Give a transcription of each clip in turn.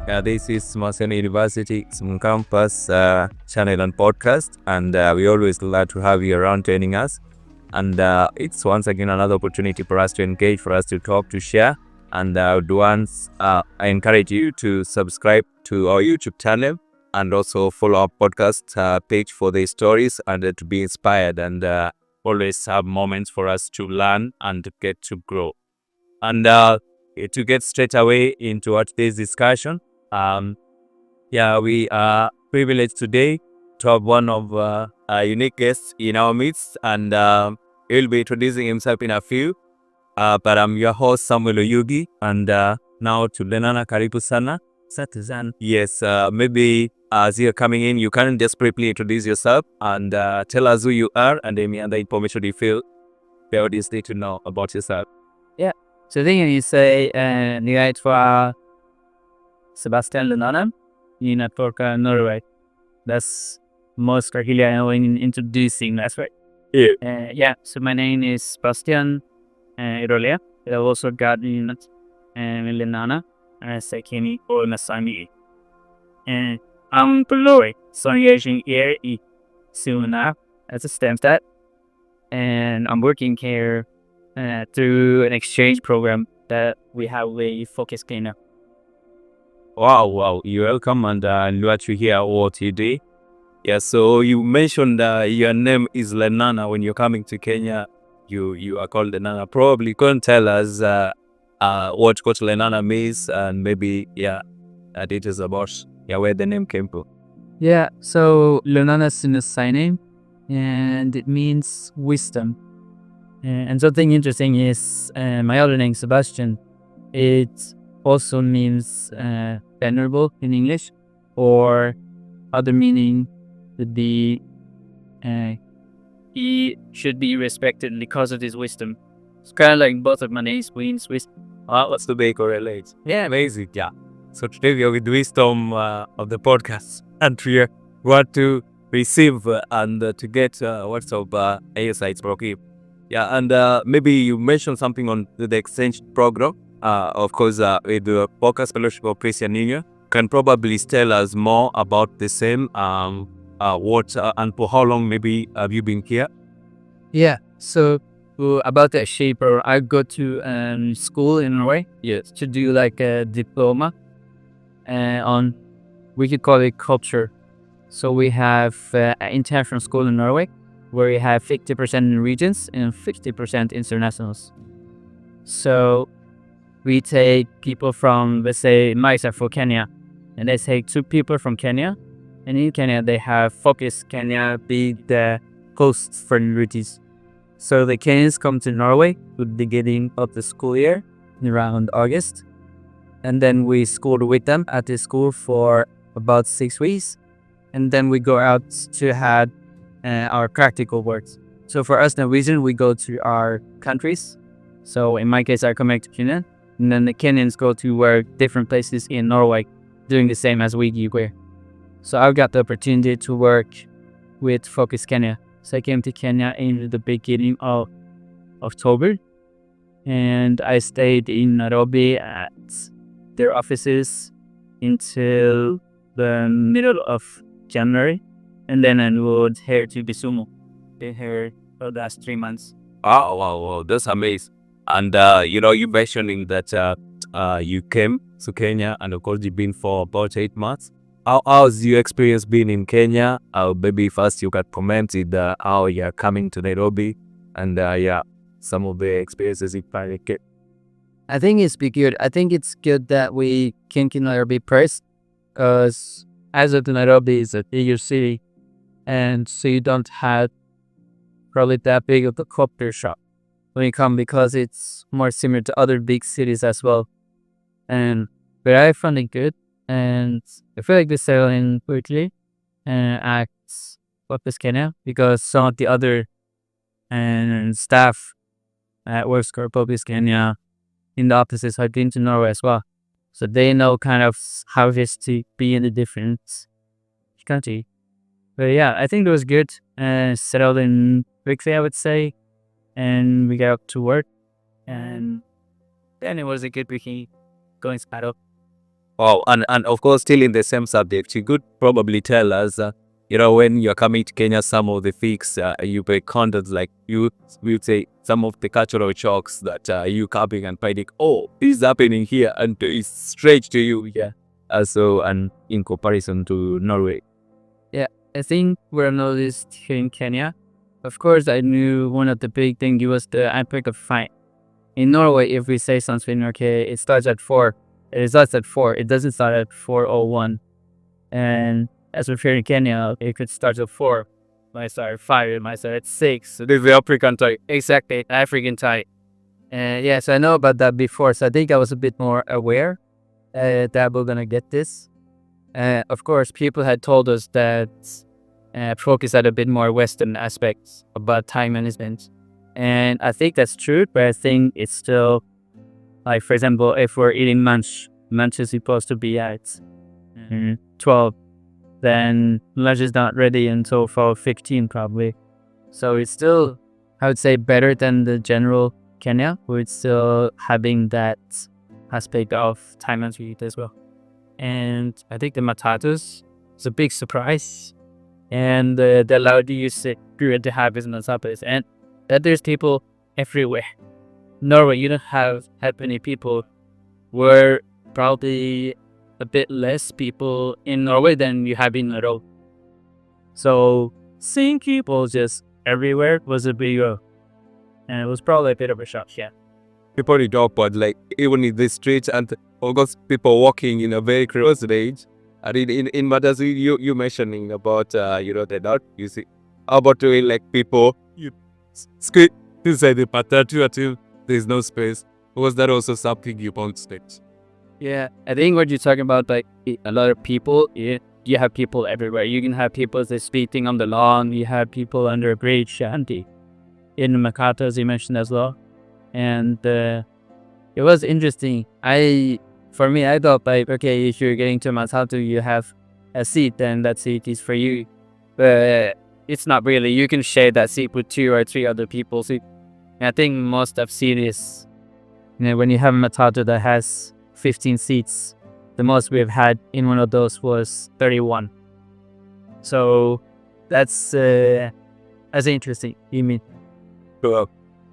This is Masan University Small Campus channel and podcast, and we always glad to have you around joining us. And it's once again another opportunity for us to engage, for us to talk, to share. And I encourage you to subscribe to our YouTube channel and also follow our podcast page for the stories and to be inspired and always have moments for us to learn and to get to grow. And to get straight away into our today's discussion, we are privileged today to have one of our unique guests in our midst, and he'll be introducing himself in a few. But I'm your host, Samuel Oyugi, and now to Lenana Karibu Sana. Yes, maybe as you're coming in, you can just briefly introduce yourself and tell us who you are and any other information you feel the audience need to know about yourself. Så det kan jeg sige, jeg tror Sebastian Lenana in Norway. That's most likely I know in introducing, that's right. So my name is Sebastian Irolia. I also got in Lenana Sekini or Nasami. And I'm Norway, so I'm here soon enough as a STEM stat. And I'm working here through an exchange program that we have with Focus Kenya. Wow, you're welcome, and glad to hear what you do. Yeah, so you mentioned your name is Lenana. When you're coming to Kenya, you are called Lenana. Probably couldn't tell us what Lenana means, and maybe details about where the name came from. Yeah, so Lenana is in a sign name, and it means wisdom. And something interesting is my other name, Sebastian, it also means venerable in English, or other meaning would be he should be respected because of his wisdom. It's kind of like both of my names means wisdom. What's the big correlate? Yeah, Amazing, yeah. So today we are with wisdom of the podcast, and we want to receive and to get what's of insights from him. Yeah, and maybe you mentioned something on the exchange program. Of course, with the Podcast Fellowship of Christian Union, can probably tell us more about the same. What and for how long maybe have you been here? Yeah, so about the exchange program, I go to school in Norway. Yes. To do like a diploma on, we could call it culture. So we have an international school in Norway, where we have 50% in regions and 50% internationals. So we take people from, let's say, Maisa for Kenya, and they take 2 people from Kenya, and in Kenya they have Focus Kenya be the host for minorities. So the Kenyans come to Norway at the beginning of the school year, around August, and then we school with them at the school for about 6 weeks, and then we go out to have our practical works. So for us Norwegian, we go to our countries. So in my case, I come back to Kenya, and then the Kenyans go to work different places in Norway, doing the same as we do here. So I got the opportunity to work with Focus Kenya. So I came to Kenya in the beginning of October, and I stayed in Nairobi at their offices until the middle of January. And then I moved here to Kisumu. Been here for the last 3 months. Wow, that's amazing. And you mentioning that you came to Kenya, and of course you've been for about 8 months. How's your experience been in Kenya? Maybe first you can comment with how you're coming to Nairobi, and some of the experiences you finally get. I think it's good. I think it's good that we came to Nairobi first, because as of Nairobi is a bigger city, and so you don't have probably that big of a culture shock when you come, because it's more similar to other big cities as well. But I found it good, and I feel like we settle in quickly at Focus Kenya, because some of the other staff at works for Focus Kenya in the offices have been to Norway as well. So they know kind of how it is to be in a different country. But yeah, I think it was good. Settled in quickly, I would say. And we got to work. And then it was a good weekend going spattle. Oh, and of course, still in the same subject, you could probably tell us, when you're coming to Kenya, some of the things you pay content, like you would say some of the cultural shocks that you coming and finding, oh, this is happening here, and it's strange to you, yeah. So, and in comparison to Norway. Yeah, I think what I noticed here in Kenya, of course, I knew one of the big things was the outbreak of fine. In Norway, if we say something, okay, it starts at 4. It starts at 4. It doesn't start at 4:01. And as we're here in Kenya, it could start at 4. It might start at 5. It might start at 6. So this is the African time. Exactly, African time. Yes, I know about that before. So I think I was a bit more aware that we're going to get this. Of course, people had told us that focus had a bit more Western aspects about time management. And I think that's true, but I think it's still, like, for example, if we're eating lunch is supposed to be at 12, then lunch is not ready until 12:15 probably. So it's still, I would say, better than the general Kenya, who is still having that aspect of time management as well. And I think the matatus is a big surprise. And the loud use period to have is matatus. And that there's people everywhere. Norway, you don't have that many people. We're probably a bit less people in Norway than you have in Norway. So seeing people just everywhere was a big and it was probably a bit of a shock, yeah. People in talk about, like, even in the streets, and of course people walking in a very close range. And in matters you mentioning about the dot, you see about doing, like, people you squeeze inside the patatu until there's no space. Was that also something you posted? Yeah, I think what you're talking about, like a lot of people, you have people everywhere. You can have people that's speaking on the lawn. You have people under a great shanty in Makata, as you mentioned as well. And it was interesting. For me, I thought, like, okay, if you're getting to Masatu, you have a seat, then that seat is for you. But it's not really. You can share that seat with 2 or 3 other people. So I think most I've seen is, when you have a Matatu that has 15 seats, the most we've had in one of those was 31. So that's interesting. You mean? Well,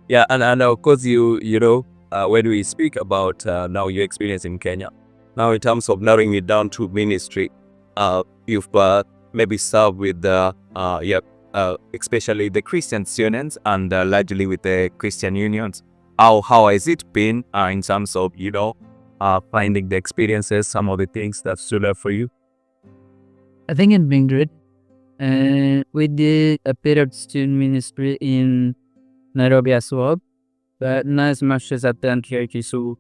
yeah, and of course when we speak about now your experience in Kenya, now in terms of narrowing it down to ministry, you've maybe served with especially the Christian students and largely with the Christian unions. How has it been in terms of finding the experiences, some of the things that stood out for you? I think it's been good. We did a bit of student ministry in Nairobi as well, but not as much as at the MUKCCU.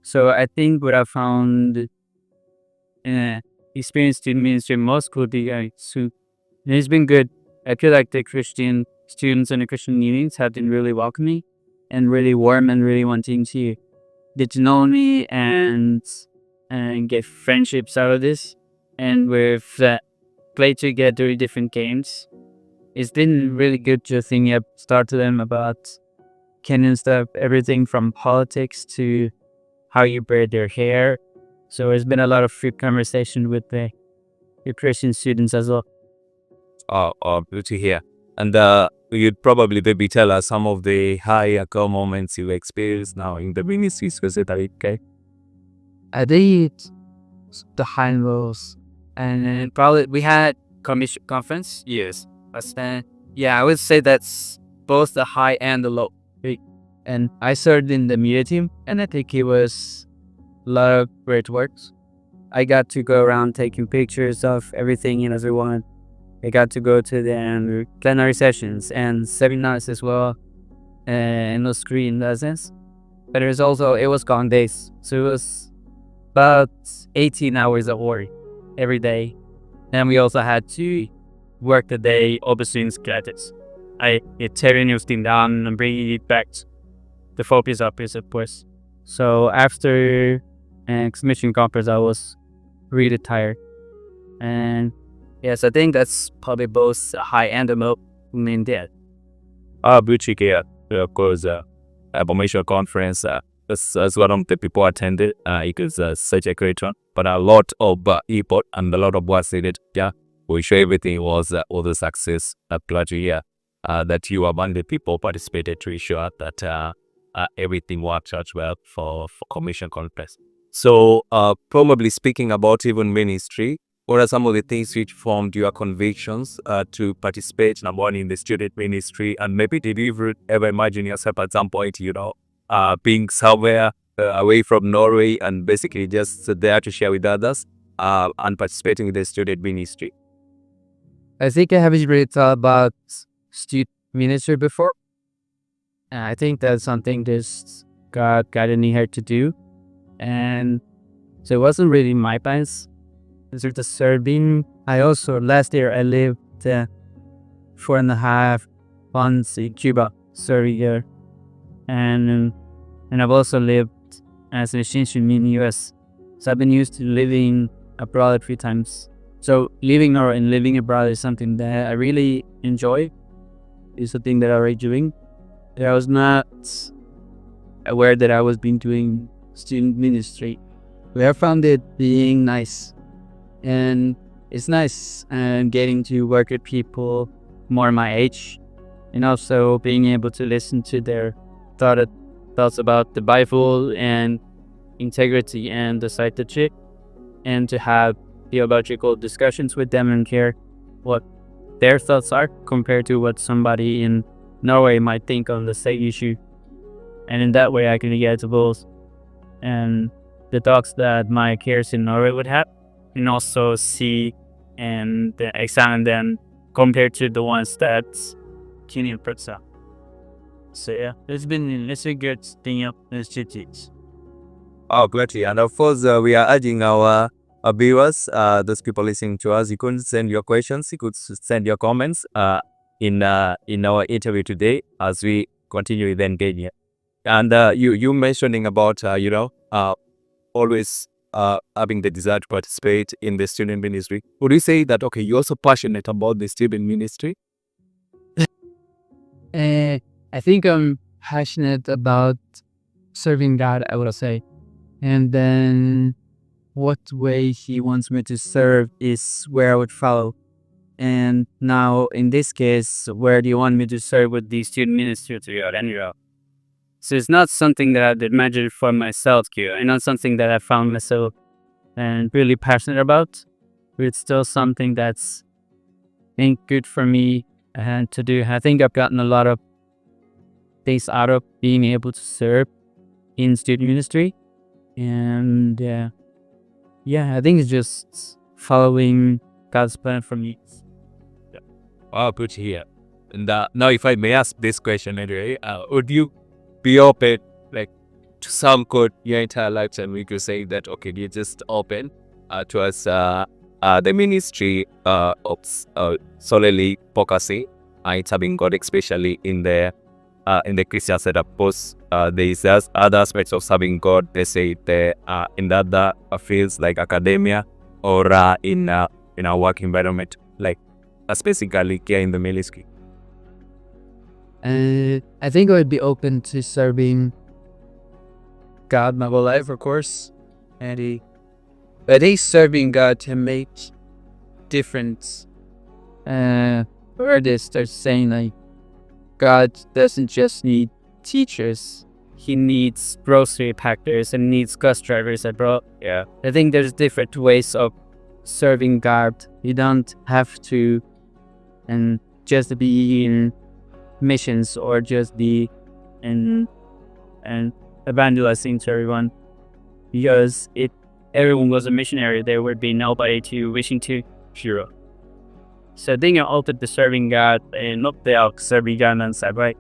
So I think what I found experience student ministry most could be it's been good. I feel like the Christian students and the Christian unions have been really welcoming and really warm and really wanting to get to know me and get friendships out of this. And we've played together different games. It's been really good to start to them about Kenyan stuff, everything from politics to how you braid their hair. So there's been a lot of free conversation with the Christian students as well. Good to hear. And you'd probably maybe tell us some of the high moments you've experienced now in the ministry specifically, okay? I did the high lows, and probably we had commission conference. Yes, I would say that's both the high and the low. And I served in the media team, and I think it was a lot of great works. I got to go around taking pictures of everything and everyone. I got to go to the plenary sessions and seminars as well, and no screen lessons. But it was gone days, so it was about 18 hours of work every day. And we also had to work the day overseeing credits. Tearing your thing down and bringing it back. The focus up is, of course. So after commission conference, I was really tired. And yes, I think that's probably both high and a low in there. Buchike, of course, information conference, as one of the people attended. It was such a great one, but a lot of effort and a lot of work needed. Yeah, we sure everything was a success. Glad to hear that you among the people participated to ensure that everything worked out well for Commission Conference. So, probably speaking about even ministry, what are some of the things which formed your convictions to participate, number one, in the student ministry? And maybe did you ever imagine yourself at some point, being somewhere away from Norway and basically just there to share with others and participating in the student ministry? I think I haven't really thought about student ministry before. I think that's something just God guided me here to do. And so it wasn't really my plans. Sort of serving. I also, last year, I lived 4.5 months in Cuba, serving here. And I've also lived as an exchange student in the US. So I've been used to living abroad a few times. So living Norway and living abroad is something that I really enjoy. It's a thing that I'm already doing. I was not aware that I was been doing student ministry. But I found it being nice. And it's nice getting to work with people more my age, and also being able to listen to their thoughts about the Bible and integrity and discipleship, and to have theological discussions with them and hear what their thoughts are compared to what somebody in Norway might think on the same issue. And in that way, I can get to both and the talks that my peers in Norway would have, and also see and examine them compared to the ones that Kenyan puts up. So yeah, it's a good thing up in cities. Oh, greatly. And of course, we are urging our viewers, those people listening to us, you could send your questions, you could send your comments in our interview today as we continue with engaging. And you mentioning about, always having the desire to participate in the student ministry. Would you say that, okay, you're also passionate about the student ministry? I think I'm passionate about serving God, I would say. And then what way He wants me to serve is where I would follow. And now, in this case, where do you want me to serve with the student ministry to your annual? So it's not something that I'd imagined for myself, and not something that I found myself and really passionate about. But it's still something that's been good for me to do. I think I've gotten a lot of things out of being able to serve in student ministry. And I think it's just following God's plan for me. Yeah. Wow, good to hear. And now, if I may ask this question anyway, would you be open, like, to some code your entire lifetime? We could say that, okay, you're just open towards the ministry of solely focusing on serving God, especially in the Christian setup. Of course, there is other aspects of serving God. They say in the other fields like academia or in our work environment, like specifically here in the ministry. I think I would be open to serving God my whole life, of course. But he's serving God to make difference. Where they start saying like, God doesn't just need teachers; He needs grocery packers and needs bus drivers abroad. Yeah, I think there's different ways of serving God. You don't have to and just be in missions or just be and evangelizing to everyone, because if everyone was a missionary, there would be nobody to wishing to hero. So I think I'm open to serving God and not the serving God on side, right?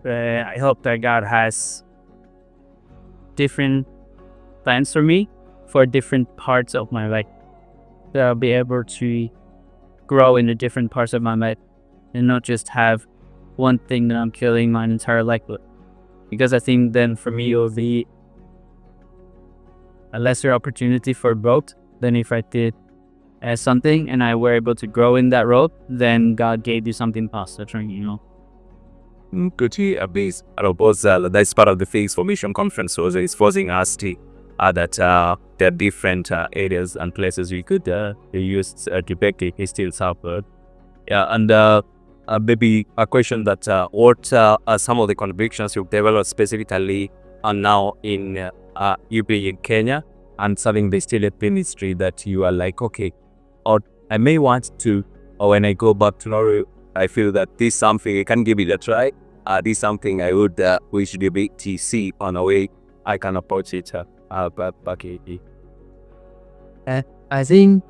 I hope that God has different plans for me for different parts of my life, that I'll be able to grow in the different parts of my life and not just have one thing that I'm killing my entire life with. Because I think then for me it will be a lesser opportunity for growth than if I did something and I were able to grow in that road, then God gave you something positive, MUKCCU base. And of course, that's part of the Physics Formation Conference. So it's forcing us to that there are different areas and places we could use to depict the history of Southward. Yeah, and maybe a question that what are some of the convictions you've developed specifically now in you being in Kenya and serving the state ministry that you are like, okay, or I may want to, or when I go back to Norway, I feel that this is something I can give it a try. This is something I would wish the BTC on a way I can approach it back here. I think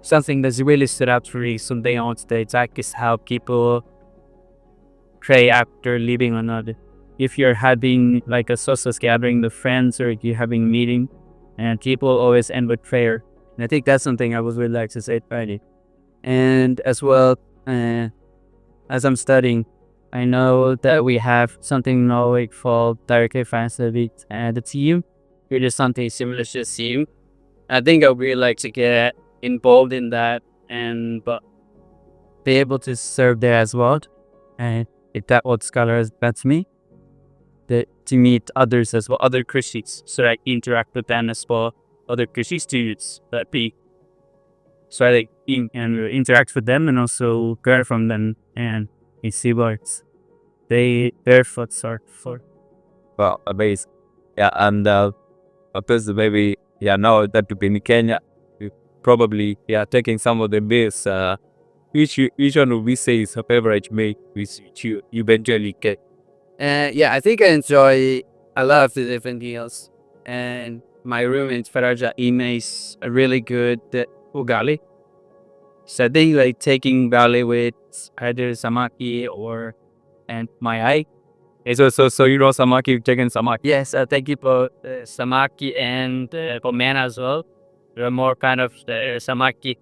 something that's really stood out for me someday on stage is how people pray after leaving another. If you're having like a social gathering with friends or if you're having a meeting, and people always end with prayer. And I think that's something I would really like to say Friday. And as well, as I'm studying, I know that we have something in Norway called directly financed with the team. It is something similar to the team. I think I would really like to get involved in that and but be able to serve there as well. And if that what scholars that's me, to meet others as well, other Christians, so I interact with them as well, other Christian students that be, so I interact with them and also learn from them and see what their thoughts are for. Well, amazing. Yeah, and of course, maybe now that you've been in Kenya, you probably taking some of the meals. Which one would we say is a favorite meal which you eventually get? I think I enjoy a lot of the different meals. And my roommate Faraja, he makes a really good ugali. So I think like taking ugali with either samaki or and my eye. So you know samaki, chicken samaki. Yes, thank you for samaki and for man as well. They're more kind of samaki.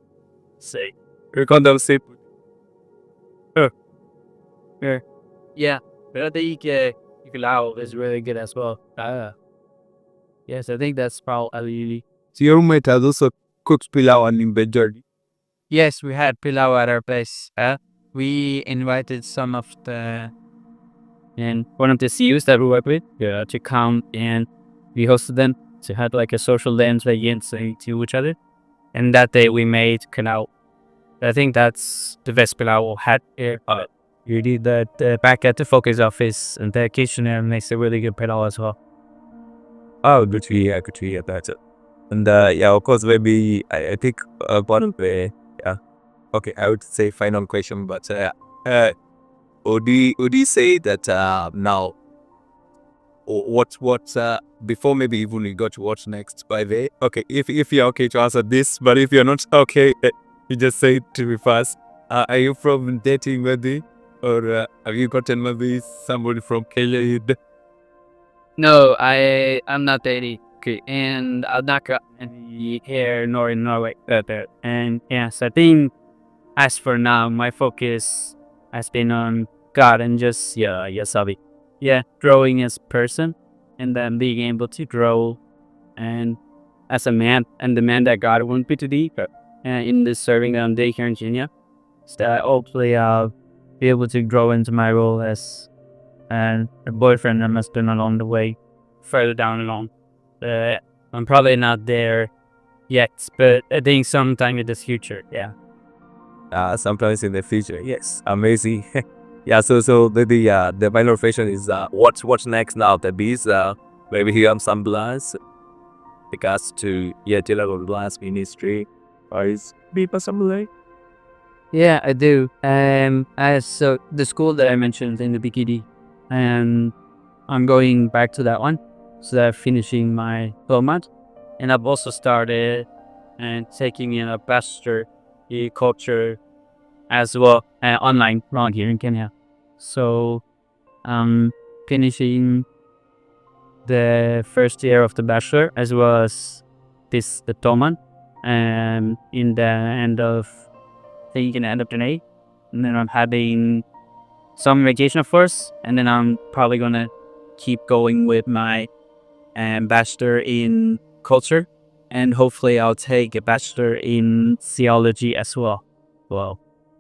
Say, You call them seafood. yeah. But I think pilau is really good as well. Yes, I think that's probably. So your roommate has also cooked pilau and inventory. Yes, we had pilau at our place. We invited some of the and one of the CUs that we work with to come, and we hosted them to have like a social dance against to each other. And that day we made pilau. I think that's the best pilau we had here. You did that back at the focus office, and the kitchener makes a really good pilau as well. Oh, good to hear. Good to hear that. And of course, maybe I think one of the okay, I would say final question, but would you say that now what before maybe even we got to what's next by the way? Okay, if you're okay to answer this, but if you're not okay, you just say it to me first. Are you from dating maybe, or have you gotten maybe somebody from Kenya? No, I'm not dating. Okay, and I'm not got any here nor in Norway. And yes, I think as for now, my focus has been on God and just Yasabi. Yeah, growing as a person and then being able to grow and as a man and the man that God wants me to be in this serving day here in Kenya. So that hopefully I'll be able to grow into my role as a boyfriend and husband along the way, further down along. I'm probably not there yet, but I think sometime in the future, yeah. Sometimes in the future, yes, amazing. So the final question is what's next now? That means maybe you have some plans regards to Tila Blast Ministry or is people something? Yeah, I do. So the school that I mentioned in the BKD, I'm going back to that one. So that I'm finishing my diploma, and I've also started and taking in a bachelor in culture as well online around here in Kenya. So I'm finishing the first year of the bachelor as well as this diploma, and in the end of May, and then I'm having some vacation of course, and then I'm probably gonna keep going with my bachelor in culture, and hopefully I'll take a bachelor in theology as well.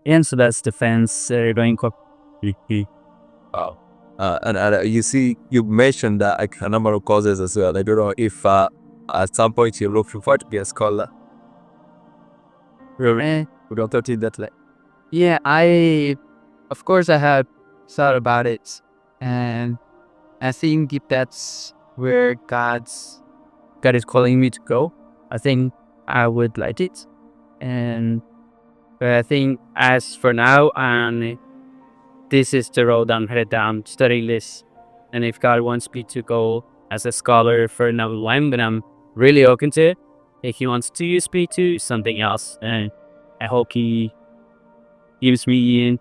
And so that's defense going. Wow. And you see, you mentioned like a number of courses as well. I don't know if at some point you look forward to be a scholar. Really? We don't thought it that way. Yeah, of course, I have thought about it, and I think if that's where God is calling me to go, I think I would like it. And but I think as for now, and this is the road I'm headed down, studying this. And if God wants me to go as a scholar for another one, then I'm really open to it. If He wants to use me to something else, and I hope He gives me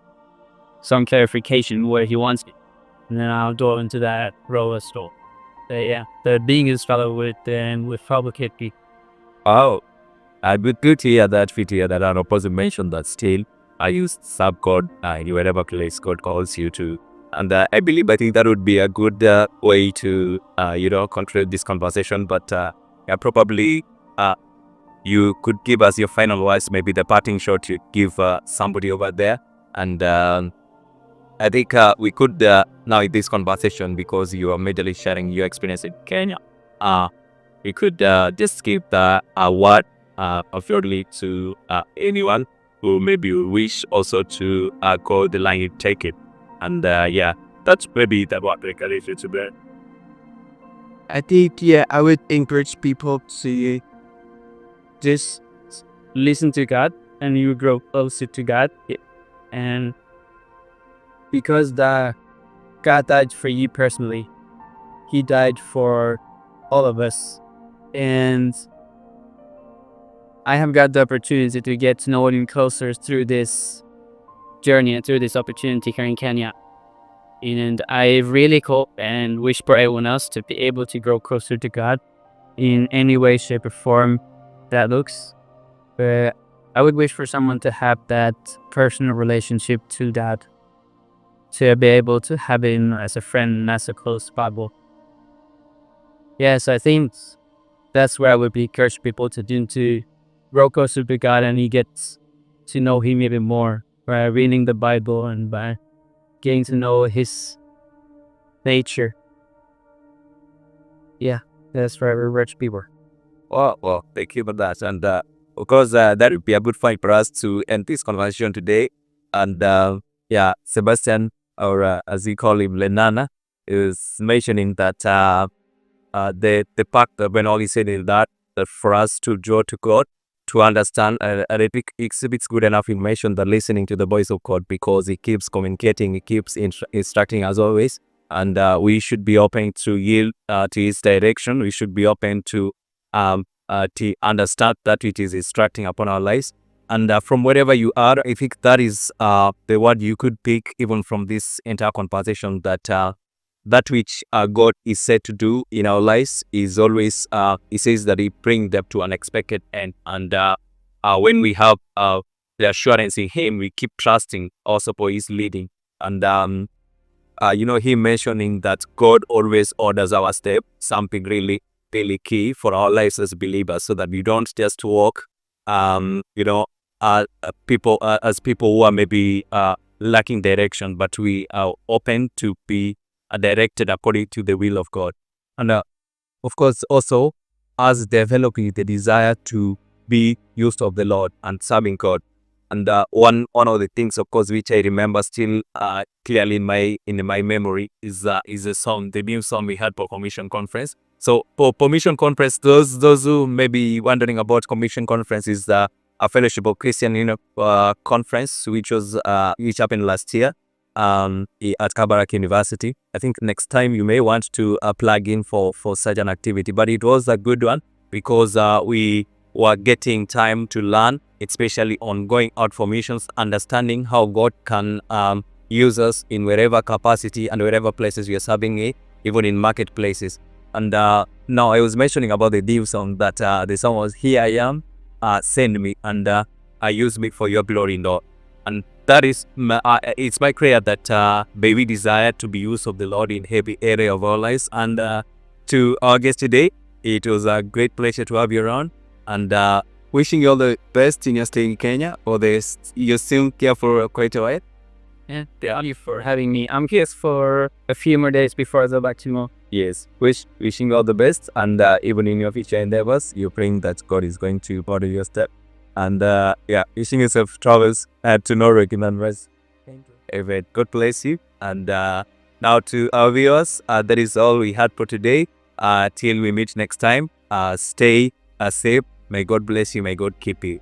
some clarification where He wants me, and then I'll go into that role as well. But yeah, the being a scholar with public equity. Oh, I'd be good to hear that fit here that an opposite mentioned that still I use subcode in whatever place code calls you to. And I think that would be a good way to, conclude this conversation. But yeah, probably you could give us your final words, maybe the parting shot you give somebody over there. And I think we could now in this conversation, because you are majorly sharing your experience in Kenya, we could just give the word of your lead to anyone who maybe wish also to go the line you take it. And yeah, that's maybe the what we can to bear. I think, yeah, I would encourage people to just listen to God, and you grow closer to God. And because God died for you personally, He died for all of us. And I have got the opportunity to get to know Him closer through this journey and through this opportunity here in Kenya. And I really hope and wish for everyone else to be able to grow closer to God in any way, shape, or form that looks. But I would wish for someone to have that personal relationship to God, to be able to have Him as a friend and as a close Bible. Yes, I think that's where I would encourage people to do, to grow closer to God, and He gets to know Him even more by reading the Bible and by getting to know His nature. Yeah, that's where we rich people. Well, thank you for that. And of course, that would be a good point for us to end this conversation today. And yeah, Sebastian, or as we call him, Lenana, is mentioning that the fact that when all he said is that for us to draw to God, to understand, and it exhibits good enough information that listening to the voice of God, because He keeps communicating, He keeps instructing as always, and we should be open to yield to His direction. We should be open to understand that it is instructing upon our lives. And from wherever you are, I think that is the word you could pick even from this entire conversation, that that which God is said to do in our lives is always, He says that He brings them to an expected end. And when we have the assurance in Him, we keep trusting also for His leading. And He mentioning that God always orders our step, something really, really key for our lives as believers, so that we don't just walk, people as people who are maybe lacking direction, but we are open to be directed according to the will of God. And of course, also us developing the desire to be used of the Lord and serving God. And one of the things, of course, which I remember still clearly in my memory is a song, the new song we had for Commission Conference. So for Commission Conference, those who may be wondering about Commission Conference, is a Fellowship of Christian conference which happened last year at Kabarak University. I think next time you may want to plug in for such an activity, but it was a good one because we were getting time to learn, especially on going out for missions, understanding how God can use us in wherever capacity and wherever places we are serving, even in marketplaces. And now I was mentioning about the new song, that the song was "Here I Am, Send Me," and use me for your glory, Lord. And that is it's my prayer that may we desire to be used of the Lord in every area of our lives. And to our guest today, it was a great pleasure to have you around, and wishing you all the best in your stay in Kenya, or you're still here for quite a while. Yeah, thank you for having me. I'm here for a few more days before I go back to Mo. Yes, wishing you all the best, and even in your future endeavors, you praying that God is going to order your step, and wishing you safe travels to Norway in advance. Thank you. Amen. God bless you. And now to our viewers, that is all we had for today. Till we meet next time, stay safe. May God bless you. May God keep you.